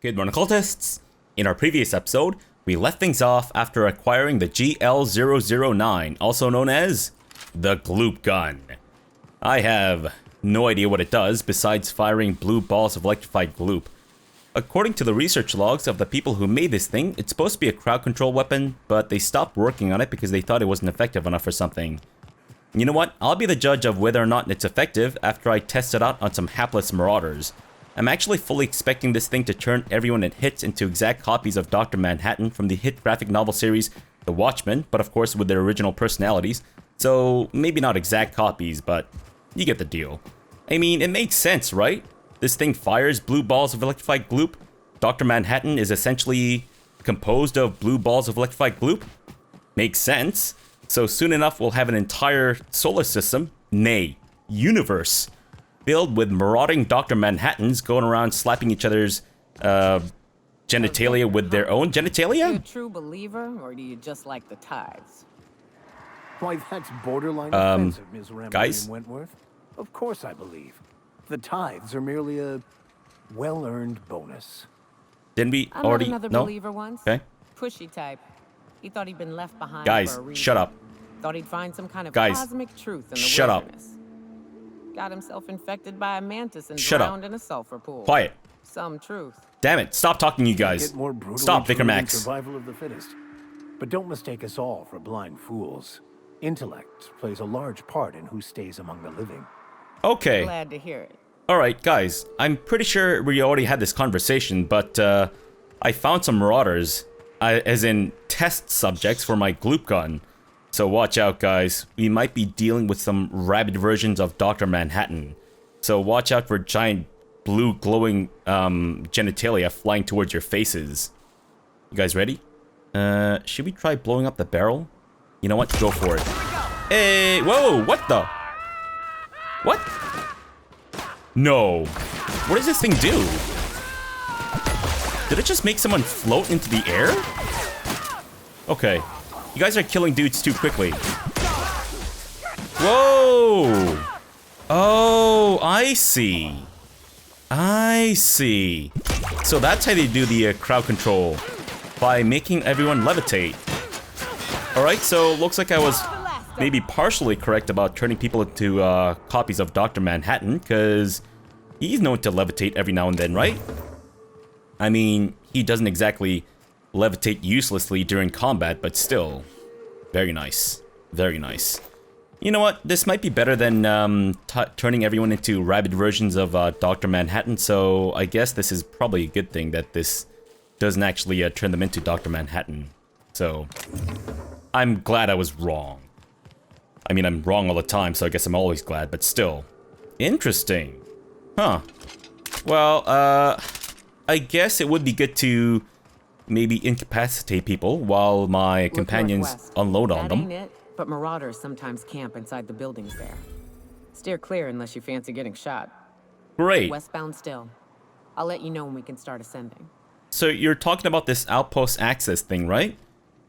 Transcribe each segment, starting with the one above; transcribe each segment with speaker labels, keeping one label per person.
Speaker 1: Good morning, cultists! In our previous episode, we left things off after acquiring the GL009, also known as the Gloop Gun. I have no idea what it does besides firing blue balls of electrified gloop. According to the research logs of the people who made this thing, it's supposed to be a crowd control weapon, but they stopped working on it because they thought it wasn't effective enough for something. You know what? I'll be the judge of whether or not it's effective after I test it out on some hapless marauders. I'm actually fully expecting this thing to turn everyone it hits into exact copies of Dr. Manhattan from the hit graphic novel series The Watchmen, but of course with their original personalities. So maybe not exact copies, but you get the deal. I mean, it makes sense, right? This thing fires blue balls of electrified gloop. Dr. Manhattan is essentially composed of blue balls of electrified gloop. Makes sense. So soon enough we'll have an entire solar system, nay, universe, filled with marauding Dr. Manhattans going around slapping each other's genitalia with their own genitalia?
Speaker 2: Are you a true believer, or do you just like the tithes?
Speaker 3: Why, that's borderline offensive, Ms.
Speaker 1: guys?
Speaker 3: Wentworth. Of course I believe. The tithes are merely a well-earned bonus.
Speaker 1: Didn't we
Speaker 2: I
Speaker 1: already?
Speaker 2: met another
Speaker 1: No?
Speaker 2: believer once.
Speaker 1: Okay.
Speaker 2: Pushy type. He thought he'd been left behind
Speaker 1: Guys,
Speaker 2: for a reason.
Speaker 1: shut up.
Speaker 2: Thought he'd find some kind of
Speaker 1: Guys,
Speaker 2: cosmic truth in the
Speaker 1: shut up.
Speaker 2: wilderness. Got himself infected by a mantis and
Speaker 1: Shut up.
Speaker 2: drowned in a sulfur pool.
Speaker 1: Quiet.
Speaker 2: Some truth.
Speaker 1: Damn it. Stop talking, you guys.
Speaker 3: Get more brutally
Speaker 1: Stop, Vicar
Speaker 3: true than
Speaker 1: Max.
Speaker 3: Survival of the fittest. But don't mistake us all for blind fools. Intellect plays a large part in who stays among the living.
Speaker 1: Okay.
Speaker 2: Glad to hear it.
Speaker 1: Alright, guys. I'm pretty sure we already had this conversation, but I found some marauders, as in test subjects for my gloop gun. So watch out, guys. We might be dealing with some rabid versions of Dr. Manhattan. So watch out for giant blue glowing genitalia flying towards your faces. You guys ready? Should we try blowing up the barrel? You know what? Go for it. Hey, whoa, what the? What? No. What does this thing do? Did it just make someone float into the air? Okay. You guys are killing dudes too quickly. Whoa! Oh, I see. I see. So that's how they do the crowd control. By making everyone levitate. Alright, so looks like I was maybe partially correct about turning people into copies of Dr. Manhattan, because he's known to levitate every now and then, right? I mean, he doesn't exactly levitate uselessly during combat, but still. Very nice. Very nice. You know what? This might be better than turning everyone into rabid versions of Dr. Manhattan, so I guess this is probably a good thing that this doesn't actually turn them into Dr. Manhattan. So, I'm glad I was wrong. I mean, I'm wrong all the time, so I guess I'm always glad, but still. Interesting. Huh. Well, I guess it would be good to maybe incapacitate people while my companions
Speaker 2: northwest.
Speaker 1: unload on
Speaker 2: That
Speaker 1: them.
Speaker 2: ain't it, but marauders sometimes camp inside the buildings there. Steer clear unless you fancy getting shot.
Speaker 1: Great.
Speaker 2: Westbound still. I'll let you know when we can start ascending.
Speaker 1: So you're talking about this outpost access thing, right?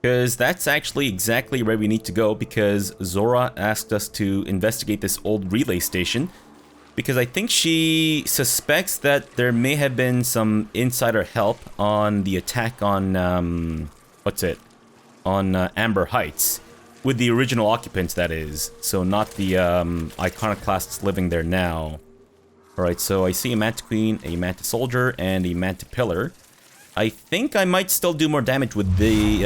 Speaker 1: Because that's actually exactly where we need to go, because Zora asked us to investigate this old relay station. Because I think she suspects that there may have been some insider help on the attack on, on Amber Heights. With the original occupants, that is. So not the iconoclasts living there now. Alright, so I see a Manta Queen, a Manta Soldier, and a Manta Pillar. I think I might still do more damage with the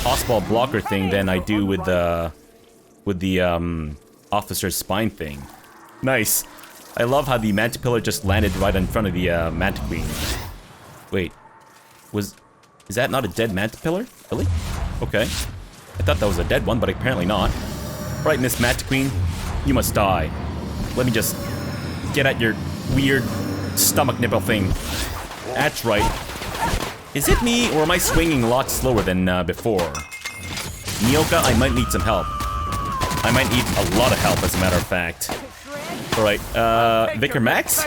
Speaker 1: hospital blocker thing than I do with the officer's spine thing. Nice. I love how the Manta Pillar just landed right in front of the Manta Queen. Wait, is that not a dead Manta Pillar? Really? Okay. I thought that was a dead one, but apparently not. Right, Miss Manta Queen, you must die. Let me just get at your weird stomach nipple thing. That's right. Is it me, or am I swinging a lot slower than before? Nyoka, I might need some help. I might need a lot of help, as a matter of fact. Alright, Vicar Max?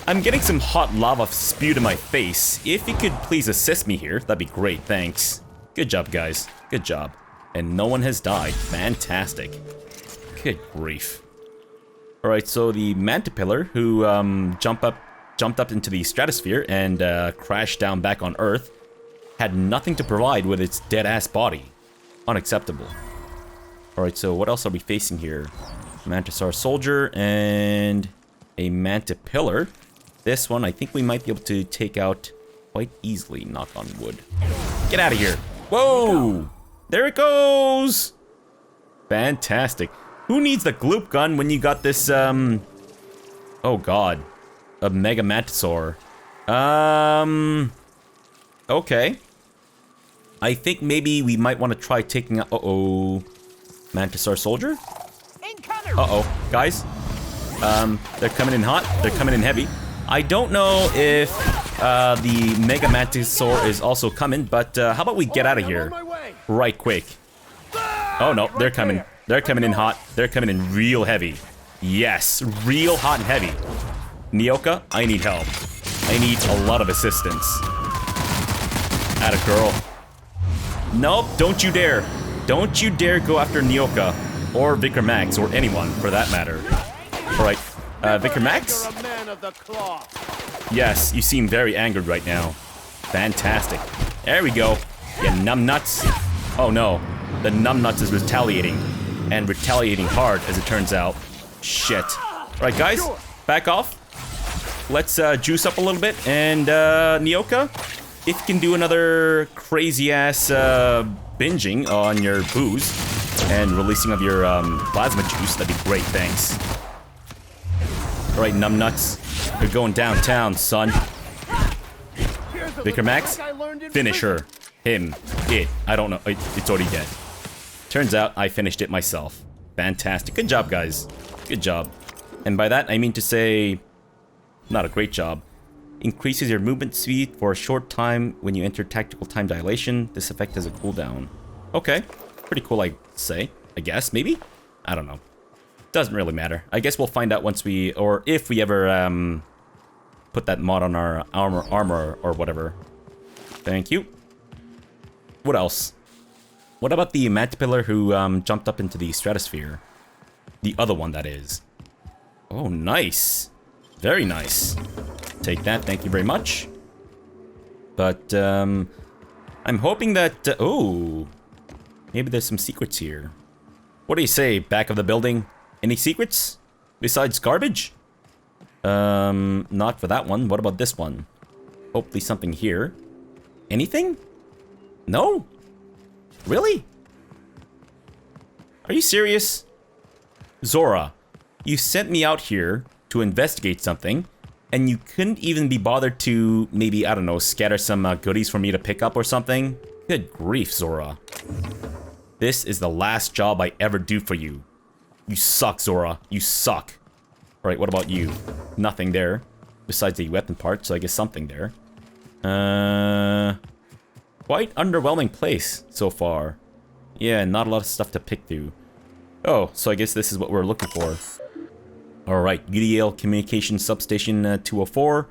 Speaker 1: I'm getting some hot lava spewed in my face. If you could please assist me here, that'd be great, thanks. Good job, guys. Good job. And no one has died. Fantastic. Good grief. Alright, so the Manta Pillar, who jump up jumped up into the stratosphere and crashed down back on Earth had nothing to provide with its dead-ass body. Unacceptable. Alright, so what else are we facing here? Mantisaur Soldier and a Mantipillar. This one, I think we might be able to take out quite easily, knock on wood. Get out of here. Whoa! There it goes! Fantastic. Who needs the gloop gun when you got this, oh god. A Mega Mantisaur. Okay. I think maybe we might want to try taking out... Uh-oh. Mantisaur Soldier? Uh-oh. Guys? They're coming in hot. They're coming in heavy. I don't know if the Mega Mantisaur is also coming, but how about we get out of here right quick. Oh no, they're coming. They're coming in hot. They're coming in real heavy. Yes, real hot and heavy. Nyoka, I need help. I need a lot of assistance. Atta girl. Nope, don't you dare. Don't you dare go after Nyoka. Or Vicar Max, or anyone, for that matter. Alright, Vicar Max? Yes, you seem very angered right now. Fantastic. There we go. You numbnuts. Oh no, the numbnuts is retaliating. And retaliating hard, as it turns out. Shit. Alright guys, back off. Let's juice up a little bit, and Nyoka, if you can do another crazy-ass binging on your booze and releasing of your plasma juice, that'd be great, thanks. Alright, numbnuts, you're going downtown, son. Vicar Max, finish her. Him. It. I don't know. It's already dead. Turns out I finished it myself. Fantastic. Good job, guys. Good job. And by that, I mean to say... not a great job. Increases your movement speed for a short time when you enter tactical time dilation. This effect has a cooldown. Okay. Pretty cool, I'd say. I guess, maybe? I don't know. Doesn't really matter. I guess we'll find out once we... or if we ever, put that mod on our armor or whatever. Thank you. What else? What about the Mantipillar who, jumped up into the stratosphere? The other one, that is. Oh, nice. Very nice. Take that, thank you very much. But, I'm hoping that... oh, maybe there's some secrets here. What do you say, back of the building? Any secrets? Besides garbage? Not for that one. What about this one? Hopefully something here. Anything? No? Really? Are you serious? Zora, you sent me out here to investigate something, and you couldn't even be bothered to maybe, I don't know, scatter some goodies for me to pick up or something? Good grief, Zora. This is the last job I ever do for you. You suck, Zora. You suck. Alright, what about you? Nothing there. Besides the weapon part, so I guess something there. Quite underwhelming place so far. Yeah, not a lot of stuff to pick through. Oh, so I guess this is what we're looking for. Alright, UDL Communication Substation 204.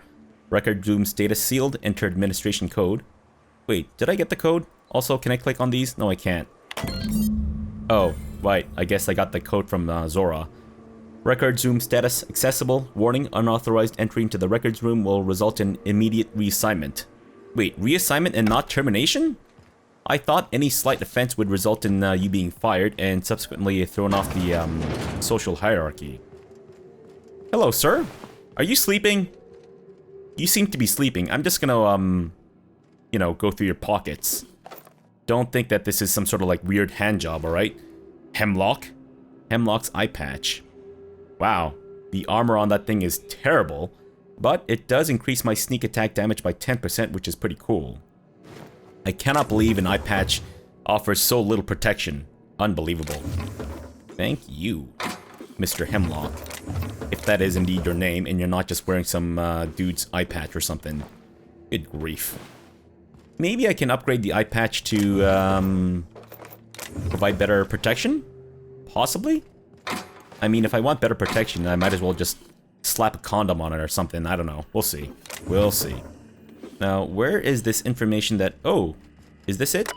Speaker 1: Record room status sealed. Enter administration code. Wait, did I get the code? Also, can I click on these? No, I can't. Oh, right. I guess I got the code from Zora. Records room status accessible. Warning, unauthorized entry into the records room will result in immediate reassignment. Wait, reassignment and not termination? I thought any slight offense would result in you being fired and subsequently thrown off the social hierarchy. Hello, sir. Are you sleeping? You seem to be sleeping. I'm just gonna, you know, go through your pockets. Don't think that this is some sort of like weird hand job, alright? Hemlock? Hemlock's eye patch. Wow, the armor on that thing is terrible, but it does increase my sneak attack damage by 10%, which is pretty cool. I cannot believe an eye patch offers so little protection. Unbelievable. Thank you, Mr. Hemlock. If that is indeed your name, and you're not just wearing some dude's eye patch or something. Good grief. Maybe I can upgrade the eye patch to provide better protection? Possibly? I mean, if I want better protection, I might as well just slap a condom on it or something. I don't know. We'll see. We'll see. Now, where is this information that... oh, is this it?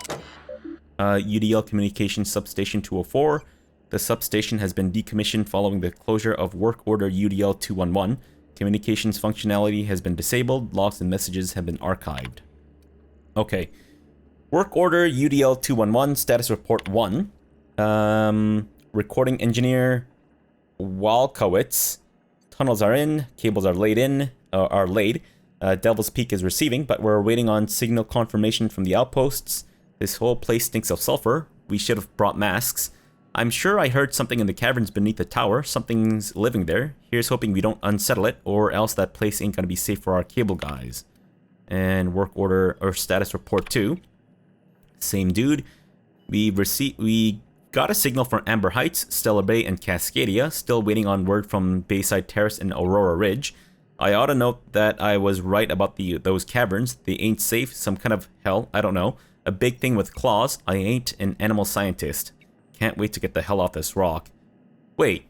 Speaker 1: UDL Communication Substation 204. The substation has been decommissioned following the closure of Work Order UDL 211. Communications functionality has been disabled. Logs and messages have been archived. Okay. Work order UDL 211, status report 1. Recording engineer Walkowitz. Tunnels are in, cables are laid. Devil's Peak is receiving, but we're waiting on signal confirmation from the outposts. This whole place stinks of sulfur. We should have brought masks. I'm sure I heard something in the caverns beneath the tower. Something's living there. Here's hoping we don't unsettle it, or else that place ain't gonna be safe for our cable guys. And work order or status report 2. Same dude. We got a signal from Amber Heights, Stellar Bay, and Cascadia. Still waiting on word from Bayside Terrace and Aurora Ridge. I ought to note that I was right about those caverns. They ain't safe. Some kind of hell. I don't know. A big thing with claws. I ain't an animal scientist. Can't wait to get the hell off this rock. Wait.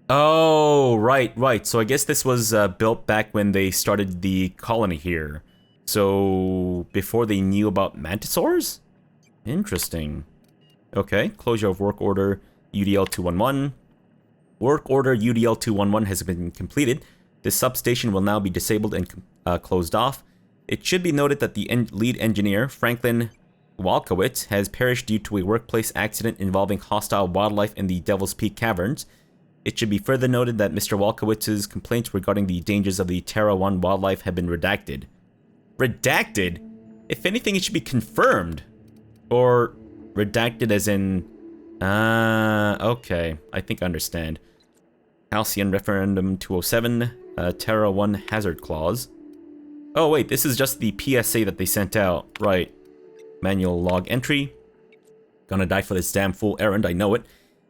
Speaker 1: Oh, right. So I guess this was built back when they started the colony here. So before they knew about mantisaurs? Interesting. Okay, closure of work order UDL 211. Work order UDL 211 has been completed. This substation will now be disabled and closed off. It should be noted that the lead engineer, Franklin Walkowitz, has perished due to a workplace accident involving hostile wildlife in the Devil's Peak Caverns. It should be further noted that Mr. Walkowitz's complaints regarding the dangers of the Terra 1 wildlife have been redacted. Redacted? If anything, it should be confirmed. Or redacted as in... okay. I think I understand. Halcyon Referendum 207, Terra 1 Hazard Clause. Oh wait, this is just the PSA that they sent out. Right. Manual log entry. Gonna die for this damn fool errand, I know it.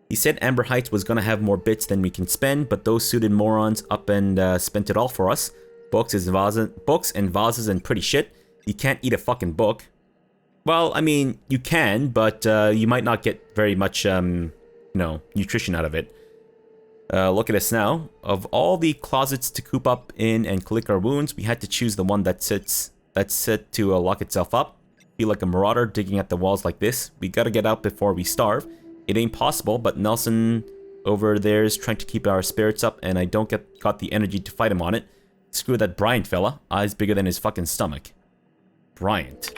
Speaker 1: He said Amber Heights was gonna have more bits than we can spend, but those suited morons up and spent it all for us. Books and vases and pretty shit. You can't eat a fucking book. Well, I mean, you can, but you might not get very much, nutrition out of it. Look at us now. Of all the closets to coop up in and click our wounds, we had to choose the one that's set to lock itself up. Feel like a marauder digging at the walls like this. We gotta get out before we starve. It ain't possible, but Nelson over there is trying to keep our spirits up, and I don't got the energy to fight him on it. Screw that Bryant fella. Eyes bigger than his fucking stomach. Bryant.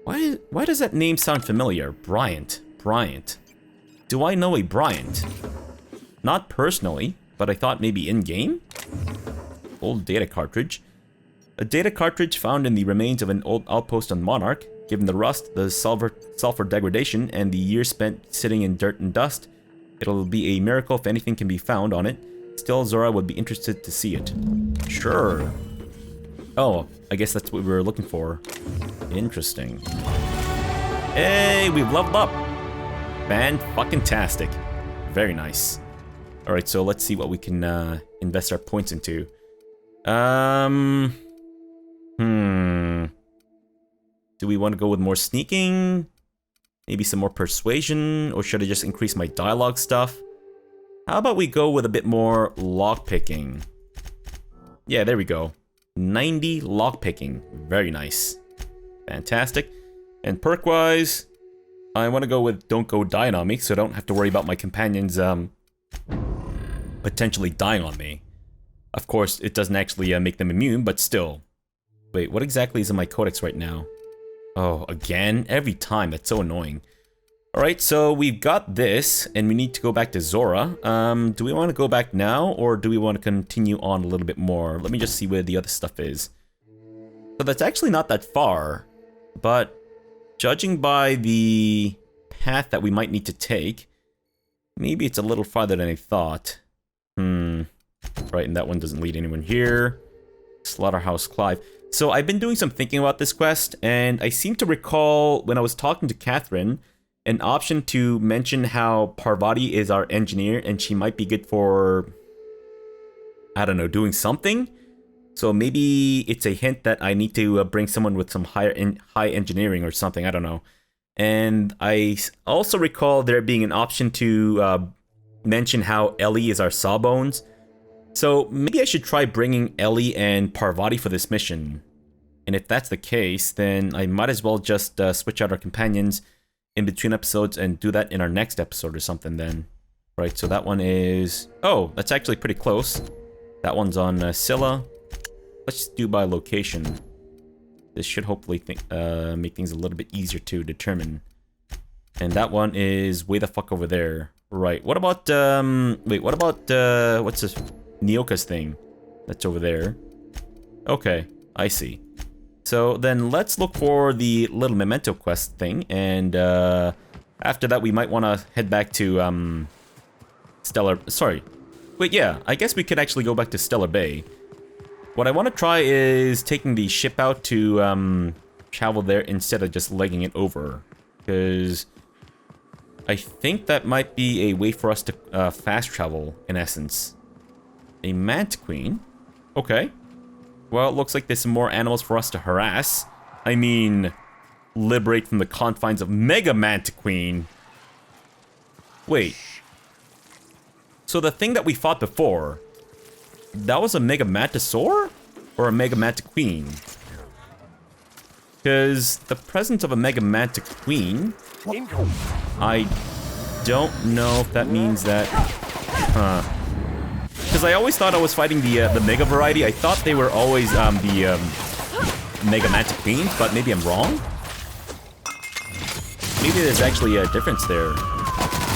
Speaker 1: Why does that name sound familiar? Bryant. Do I know a Bryant? Not personally, but I thought maybe in-game? Old data cartridge. A data cartridge found in the remains of an old outpost on Monarch. Given the rust, the sulfur degradation, and the years spent sitting in dirt and dust, it'll be a miracle if anything can be found on it. Still, Zora would be interested to see it. Sure. Oh, I guess that's what we were looking for. Interesting. Hey, we've leveled up! Fan-fucking-tastic. Very nice. Alright, so let's see what we can invest our points into. Do we want to go with more sneaking? Maybe some more persuasion? Or should I just increase my dialogue stuff? How about we go with a bit more lockpicking? Yeah, there we go. 90 lockpicking. Very nice. Fantastic. And perk-wise, I want to go with Don't Go Dying on Me, so I don't have to worry about my companions potentially dying on me. Of course, it doesn't actually make them immune, but still. Wait, what exactly is in my codex right now? Oh, again? Every time. That's so annoying. Alright, so we've got this, and we need to go back to Zora. Do we want to go back now, or do we want to continue on a little bit more? Let me just see where the other stuff is. So that's actually not that far, but judging by the path that we might need to take, maybe it's a little farther than I thought. Right, and that one doesn't lead anyone here. Slaughterhouse Clive. So I've been doing some thinking about this quest, and I seem to recall when I was talking to Catherine, an option to mention how Parvati is our engineer and she might be good for, I don't know, doing something? So maybe it's a hint that I need to bring someone with some high engineering or something, I don't know. And I also recall there being an option to mention how Ellie is our sawbones. So maybe I should try bringing Ellie and Parvati for this mission. And if that's the case, then I might as well just switch out our companions in between episodes and do that in our next episode or something then. Right, so that one is... Oh, that's actually pretty close. That one's on Scylla. Let's just do by location. This should hopefully make things a little bit easier to determine. And that one is way the fuck over there. Right. What about, wait, what about, what's this? Nyoka's thing. That's over there. Okay, I see. So then let's look for the little memento quest thing. And, after that, we might want to head back to, Stellar... Sorry. Wait, yeah. I guess we could actually go back to Stellar Bay. What I want to try is taking the ship out to, travel there instead of just legging it over. Because I think that might be a way for us to fast travel, in essence. A Manta Queen? Okay. Well, it looks like there's some more animals for us to harass. I mean, liberate from the confines of Mega Manta Queen. Wait. So the thing that we fought before, that was a Mega Mantisaur? Or a Mega Manta Queen? Because the presence of a Mega Manta Queen, I don't know if that means that... Huh. Because I always thought I was fighting the Mega variety. I thought they were always the Mega Manta Queens, but maybe I'm wrong? Maybe there's actually a difference there.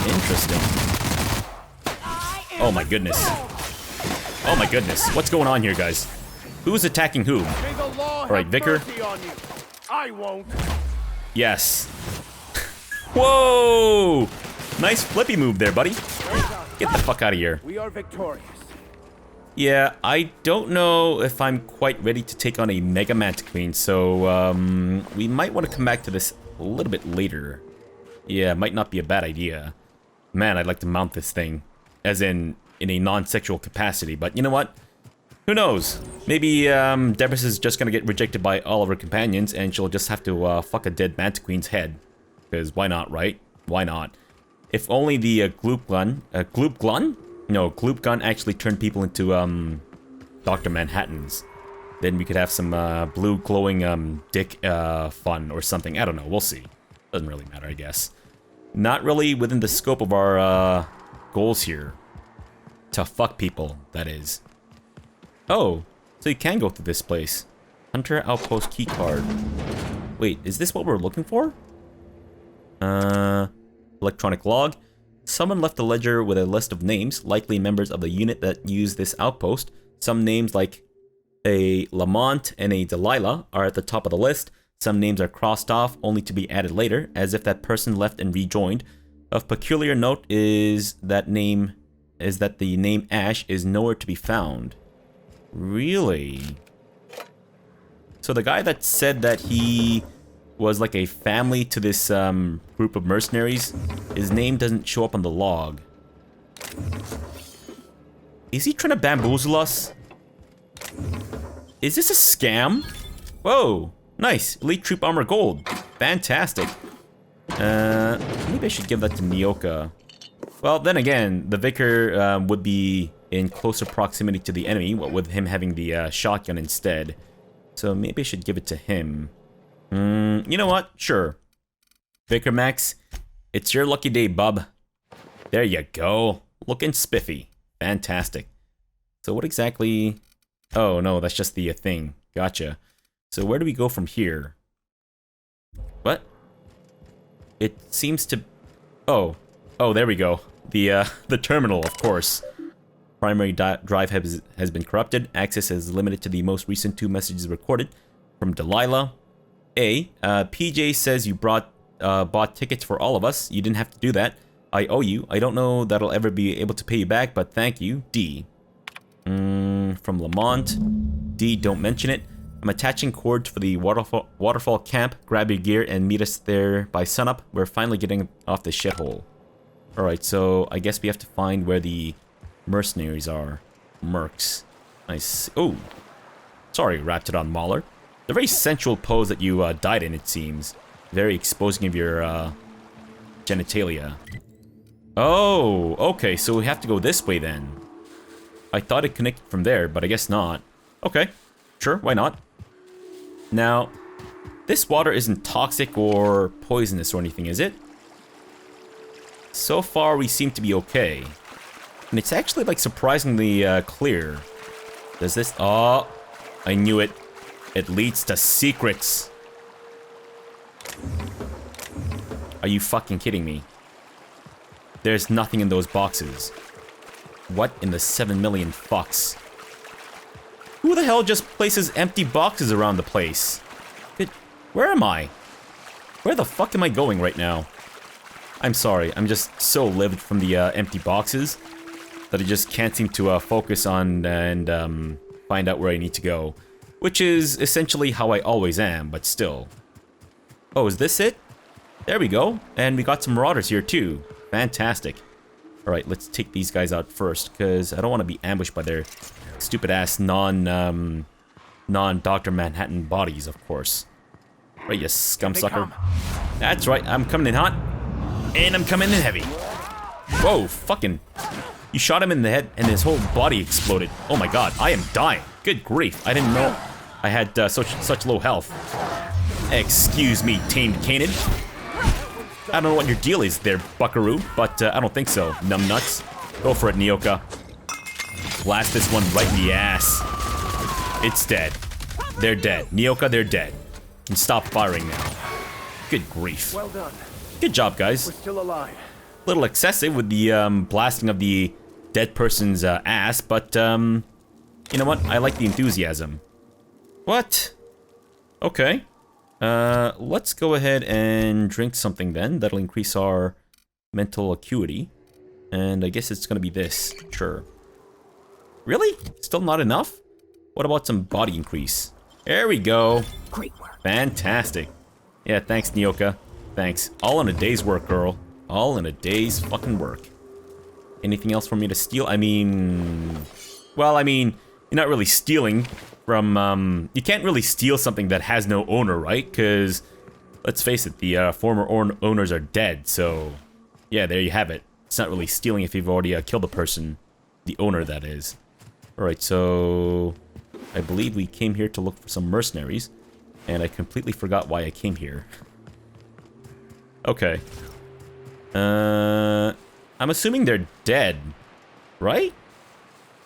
Speaker 1: Interesting. Oh my goodness. Oh my goodness. What's going on here, guys? Who's attacking whom? Alright, Vicar.
Speaker 3: I won't.
Speaker 1: Yes. Whoa! Nice flippy move there, buddy. Get the fuck out of here.
Speaker 3: We are victorious.
Speaker 1: Yeah, I don't know if I'm quite ready to take on a Mega Manta Queen, so we might want to come back to this a little bit later. Yeah, might not be a bad idea. Man, I'd like to mount this thing. As in a non-sexual capacity, but you know what? Who knows? Maybe Debris is just gonna get rejected by all of her companions and she'll just have to fuck a dead Manta Queen's head. Because why not, right? Why not? If only the Gloop Gun... Gloop Gun? No, Gloop Gun actually turned people into Dr. Manhattans. Then we could have some blue glowing dick fun or something. I don't know, we'll see. Doesn't really matter, I guess. Not really within the scope of our goals here. To fuck people, that is. Oh, so you can go through this place. Hunter Outpost keycard. Wait, is this what we're looking for? Electronic log. Someone left a ledger with a list of names, likely members of the unit that use this outpost. Some names like a Lamont and a Delilah are at the top of the list. Some names are crossed off, only to be added later, as if that person left and rejoined. Of peculiar note is that the name Ash is nowhere to be found. Really? So the guy that said that he was like a family to this group of mercenaries, his name doesn't show up on the log. Is he trying to bamboozle us? Is this a scam? Whoa, nice. Elite Troop Armor Gold. Fantastic. Maybe I should give that to Nyoka. Well, then again, the Vicar would be in closer proximity to the enemy, what with him having the shotgun instead. So maybe I should give it to him. You know what? Sure. Vicar Max, it's your lucky day, bub. There you go. Looking spiffy. Fantastic. So what exactly... Oh, no, that's just the thing. Gotcha. So where do we go from here? What? It seems to... Oh, there we go. The terminal, of course. Primary drive has been corrupted. Access is limited to the most recent 2 messages recorded from Delilah. PJ says you bought tickets for all of us. You didn't have to do that. I owe you. I don't know that I'll ever be able to pay you back, but thank you. D. From Lamont. D, don't mention it. I'm attaching cords for the waterfall camp. Grab your gear and meet us there by sunup. We're finally getting off this shithole. Alright, so I guess we have to find where the mercenaries are. Mercs. Nice. Oh. Sorry, Raptidon Mauler. The very sensual pose that you died in, it seems. Very exposing of your genitalia. Oh, okay, so we have to go this way then. I thought it connected from there, but I guess not. Okay, sure, why not? Now, this water isn't toxic or poisonous or anything, is it? So far, we seem to be okay. And it's actually, like, surprisingly clear. Does this... Oh, I knew it. It leads to secrets. Are you fucking kidding me? There's nothing in those boxes. What in the 7 million fucks? Who the hell just places empty boxes around the place? Where am I? Where the fuck am I going right now? I'm sorry, I'm just so livid from the empty boxes that I just can't seem to focus on and find out where I need to go. Which is essentially how I always am, but still. Oh, is this it? There we go. And we got some marauders here too. Fantastic. Alright, let's take these guys out first, because I don't want to be ambushed by their stupid-ass non-Dr. Manhattan bodies, of course. Right, you scum-sucker. That's right, I'm coming in hot. And I'm coming in heavy. Whoa, fucking... You shot him in the head, and his whole body exploded. Oh my god, I am dying. Good grief, I didn't know I had such low health. Excuse me, tamed Canid. I don't know what your deal is there, buckaroo, but I don't think so, numbnuts. Go for it, Nyoka. Blast this one right in the ass. It's dead. They're dead. Nyoka, they're dead. And stop firing now. Good grief.
Speaker 3: Well done.
Speaker 1: Good job, guys.
Speaker 3: We're still alive.
Speaker 1: A little excessive with the blasting of the dead person's ass, but you know what? I like the enthusiasm. What? Okay. Let's go ahead and drink something then. That'll increase our mental acuity. And I guess it's gonna be this. Sure. Really? Still not enough? What about some body increase? There we go.
Speaker 2: Great work.
Speaker 1: Fantastic. Yeah, thanks, Nyoka. Thanks. All in a day's work, girl. All in a day's fucking work. Anything else for me to steal? I mean... Well, I mean, you're not really stealing from, you can't really steal something that has no owner, right? Because, let's face it, the former owners are dead, so... Yeah, there you have it. It's not really stealing if you've already killed the person. The owner, that is. Alright, so... I believe we came here to look for some mercenaries. And I completely forgot why I came here. Okay. I'm assuming they're dead, right?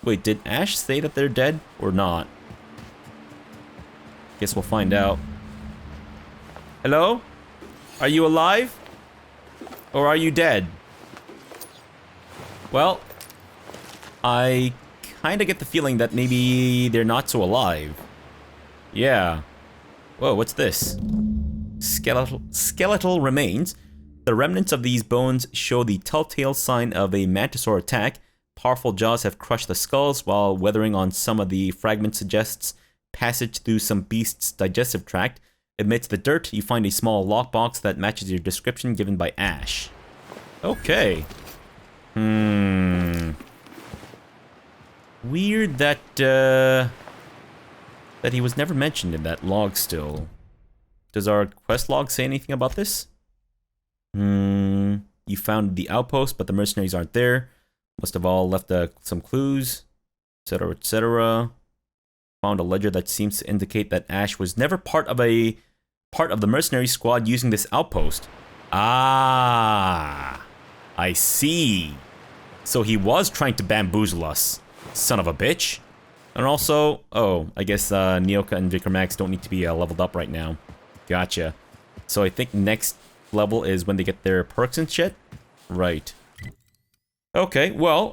Speaker 1: Wait, did Ash say that they're dead or not? Guess we'll find out. Hello? Are you alive? Or are you dead? Well, I kind of get the feeling that maybe they're not so alive. Yeah. Whoa, what's this? Skeletal remains. The remnants of these bones show the telltale sign of a mantisaur attack. Powerful jaws have crushed the skulls, while weathering on some of the fragments suggests passage through some beast's digestive tract. Amidst the dirt, you find a small lockbox that matches your description given by Ash. Okay. Weird that, that he was never mentioned in that log still. Does our quest log say anything about this? You found the outpost, but the mercenaries aren't there. Must have all left some clues, etc., etc. Found a ledger that seems to indicate that Ash was never part of the mercenary squad using this outpost. Ah, I see. So he was trying to bamboozle us, son of a bitch. And also, oh, I guess Nyoka and Vicar Max don't need to be leveled up right now. Gotcha. So I think next level is when they get their perks and shit. Right. Okay, well,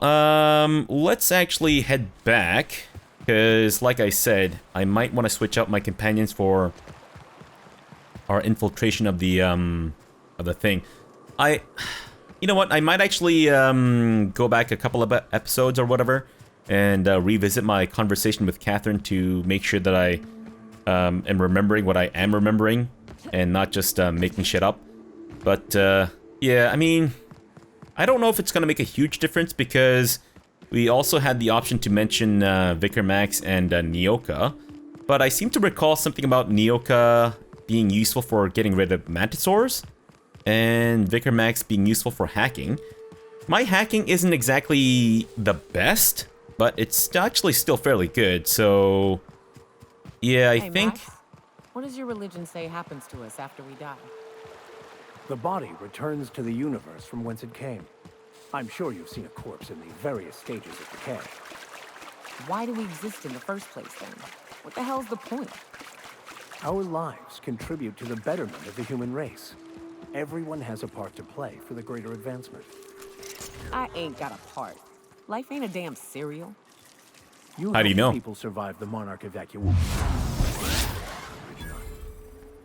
Speaker 1: let's actually head back, because like I said, I might want to switch out my companions for our infiltration of the thing. You know what, I might actually go back a couple of episodes or whatever, and revisit my conversation with Catherine to make sure that I am remembering what I am remembering, and not just making shit up. But, yeah, I mean... I don't know if it's going to make a huge difference, because we also had the option to mention Vicar Max and Nyoka, but I seem to recall something about Nyoka being useful for getting rid of mantisaurs, and Vicar Max being useful for hacking. My hacking isn't exactly the best, but it's actually still fairly good, so... Yeah, I think...
Speaker 2: Max, what does your religion say happens to us after we die?
Speaker 3: The body returns to the universe from whence it came. I'm sure you've seen a corpse in the various stages of decay.
Speaker 2: Why do we exist in the first place then? What the hell's the point?
Speaker 3: Our lives contribute to the betterment of the human race. Everyone has a part to play for the greater advancement.
Speaker 2: I ain't got a part. Life ain't a damn cereal.
Speaker 1: How do you know?
Speaker 3: People survived the Monarch evacuation.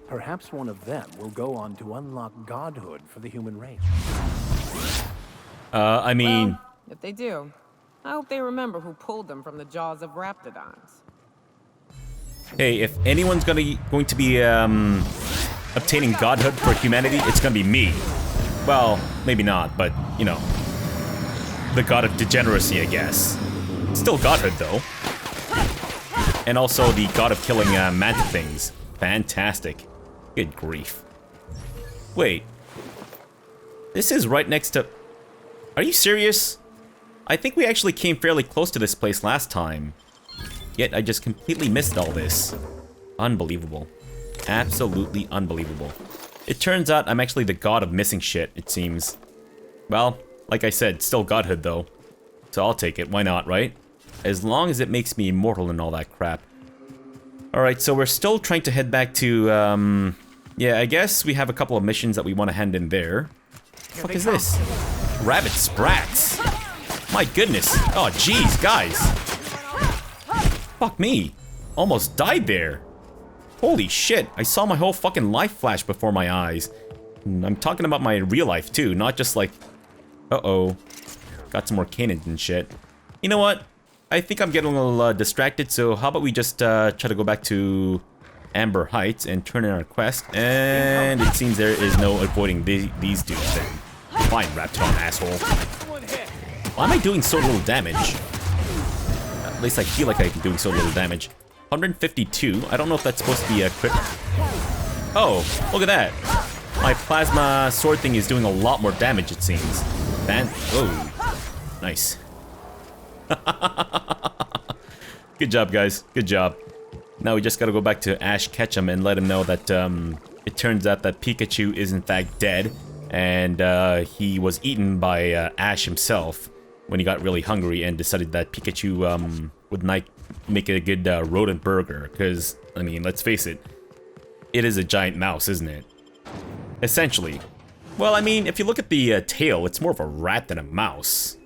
Speaker 3: Perhaps one of them will go on to unlock godhood for the human race.
Speaker 1: I mean...
Speaker 2: Well, if they do, I hope they remember who pulled them from the jaws of raptidons.
Speaker 1: Hey, if anyone's going to be obtaining godhood for humanity, it's gonna be me. Well, maybe not, but, you know, the god of degeneracy, I guess. Still godhood, though. And also the god of killing manta things. Fantastic. Good grief. Wait. This is right next to... Are you serious? I think we actually came fairly close to this place last time. Yet I just completely missed all this. Unbelievable. Absolutely unbelievable. It turns out I'm actually the god of missing shit, it seems. Well, like I said, still godhood though. So I'll take it, why not, right? As long as it makes me immortal and all that crap. Alright, so we're still trying to head back to, yeah, I guess we have a couple of missions that we want to hand in there. What the fuck is this? Rabbit sprats! My goodness! Oh, jeez, guys! Fuck me! Almost died there! Holy shit, I saw my whole fucking life flash before my eyes. I'm talking about my real life too, not just like... Uh-oh. Got some more cannons and shit. You know what? I think I'm getting a little distracted, so how about we just try to go back to Amber Heights and turn in our quest, and it seems there is no avoiding these dudes then. Fine, Raptidon asshole. Why am I doing so little damage? At least I feel like I'm doing so little damage. 152. I don't know if that's supposed to be a crit. Oh, look at that. My plasma sword thing is doing a lot more damage, it seems. Oh, nice. Good job, guys. Good job. Now we just gotta go back to Ash Ketchum and let him know that it turns out that Pikachu is in fact dead, and he was eaten by Ash himself when he got really hungry and decided that Pikachu would make a good rodent burger. Because, I mean, let's face it, it is a giant mouse, isn't it? Essentially. Well, I mean, if you look at the tail, it's more of a rat than a mouse.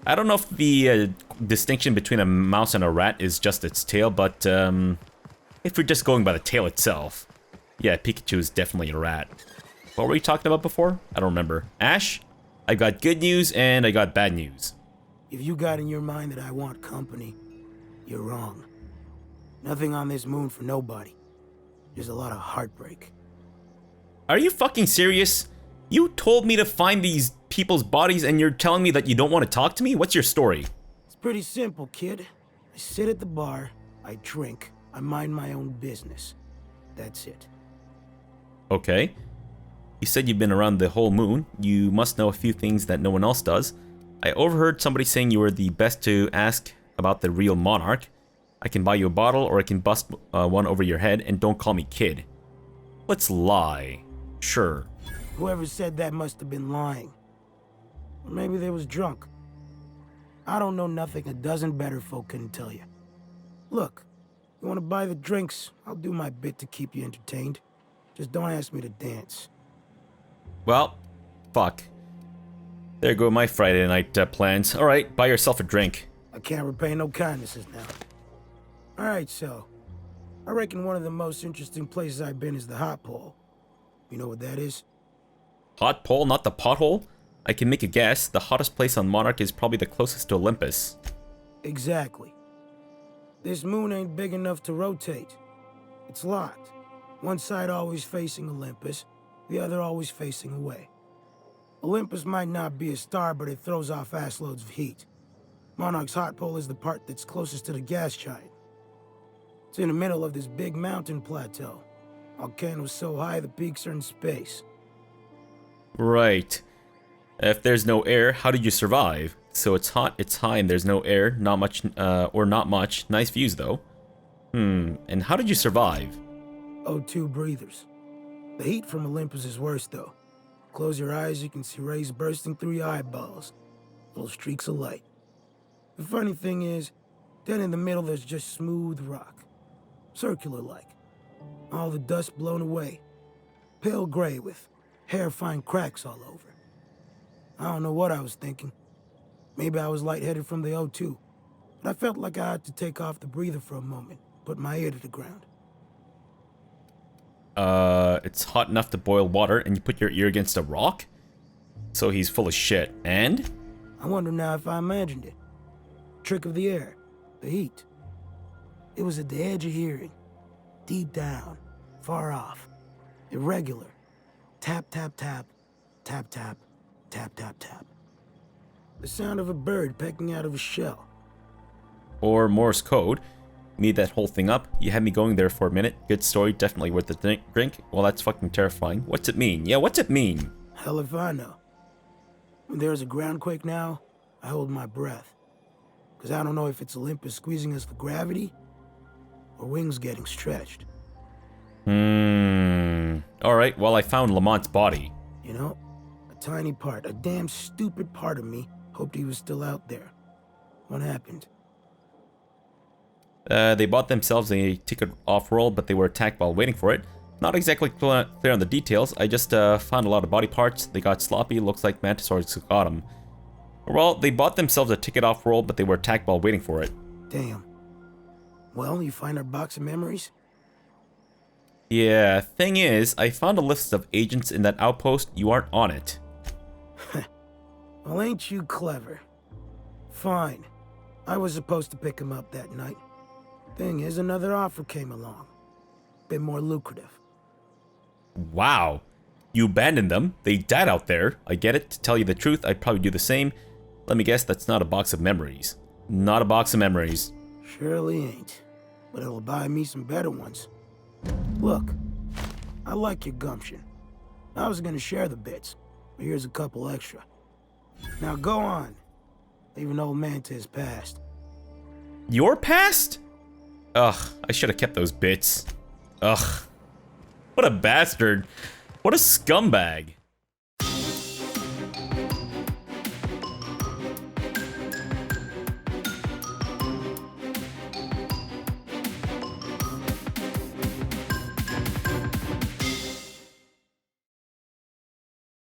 Speaker 1: I don't know if the distinction between a mouse and a rat is just its tail, but if we're just going by the tail itself, yeah, Pikachu is definitely a rat. What were we talking about before? I don't remember. Ash, I got good news and I got bad news.
Speaker 4: If you got in your mind that I want company, you're wrong. Nothing on this moon for nobody. There's a lot of heartbreak.
Speaker 1: Are you fucking serious? You told me to find these people's bodies and you're telling me that you don't want to talk to me? What's your story?
Speaker 4: It's pretty simple, kid. I sit at the bar, I drink, I mind my own business. That's it.
Speaker 1: Okay. You said you've been around the whole moon. You must know a few things that no one else does. I overheard somebody saying you were the best to ask about the real monarch. I can buy you a bottle or I can bust one over your head, and don't call me kid. Let's lie. Sure.
Speaker 4: Whoever said that must have been lying. Or maybe they was drunk. I don't know nothing a dozen better folk couldn't tell you. Look, you want to buy the drinks, I'll do my bit to keep you entertained. Just don't ask me to dance.
Speaker 1: Well, fuck. There go my Friday night plans. Alright, buy yourself a drink.
Speaker 4: I can't repay no kindnesses now. Alright, so. I reckon one of the most interesting places I've been is the Hot Pole. You know what that is?
Speaker 1: Hot pole, not the pothole? I can make a guess. The hottest place on Monarch is probably the closest to Olympus.
Speaker 4: Exactly. This moon ain't big enough to rotate. It's locked. One side always facing Olympus, the other always facing away. Olympus might not be a star, but it throws off assloads of heat. Monarch's hot pole is the part that's closest to the gas giant. It's in the middle of this big mountain plateau. Volcanoes so high the peaks are in space.
Speaker 1: Right. If there's no air, how did you survive? So it's hot, it's high, and there's no air, not much, or not much. Nice views, though. And how did you survive?
Speaker 4: O2 breathers. The heat from Olympus is worse, though. Close your eyes, you can see rays bursting through your eyeballs. Little streaks of light. The funny thing is, Then in the middle, there's just smooth rock. Circular-like. All the dust blown away. Pale gray with hair-fine cracks all over. I don't know what I was thinking. Maybe I was lightheaded from the O2. But I felt like I had to take off the breather for a moment. Put my ear to the ground.
Speaker 1: It's hot enough to boil water, and you put your ear against a rock? So he's full of shit. And?
Speaker 4: I wonder now if I imagined it. Trick of the air. The heat. It was at the edge of hearing. Deep down. Far off. Irregular. Tap, tap, tap. Tap, tap. Tap, tap, tap. The sound of a bird pecking out of a shell.
Speaker 1: Or Morse code. Made that whole thing up. You had me going there for a minute. Good story, definitely worth the drink. Well, that's fucking terrifying. What's it mean? Yeah, what's it mean?
Speaker 4: Hell if I know. When there's a groundquake now, I hold my breath. Because I don't know if it's Olympus squeezing us for gravity, or wings getting stretched.
Speaker 1: Alright, well, I found Lamont's body.
Speaker 4: You know, a tiny part, a damn stupid part of me hoped he was still out there. What happened?
Speaker 1: They bought themselves a ticket off-roll, but they were attacked while waiting for it. Not exactly clear on the details. I just found a lot of body parts. They got sloppy. Looks like Mantisaurs got them. Well, they bought themselves a ticket off-roll, but they were attacked while waiting for it.
Speaker 4: Damn. Well, you find our box of memories?
Speaker 1: Yeah, thing is, I found a list of agents in that outpost. You aren't on it.
Speaker 4: Well, ain't you clever? Fine. I was supposed to pick him up that night. Thing is, another offer came along. Bit more lucrative.
Speaker 1: Wow. You abandoned them. They died out there. I get it. To tell you the truth, I'd probably do the same. Let me guess, that's not a box of memories. Not a box of memories.
Speaker 4: Surely ain't. But it'll buy me some better ones. Look, I like your gumption. I was gonna share the bits, but here's a couple extra. Now go on. Leaving old man to his past.
Speaker 1: Your past? Ugh, I should have kept those bits. Ugh. What a bastard. What a scumbag.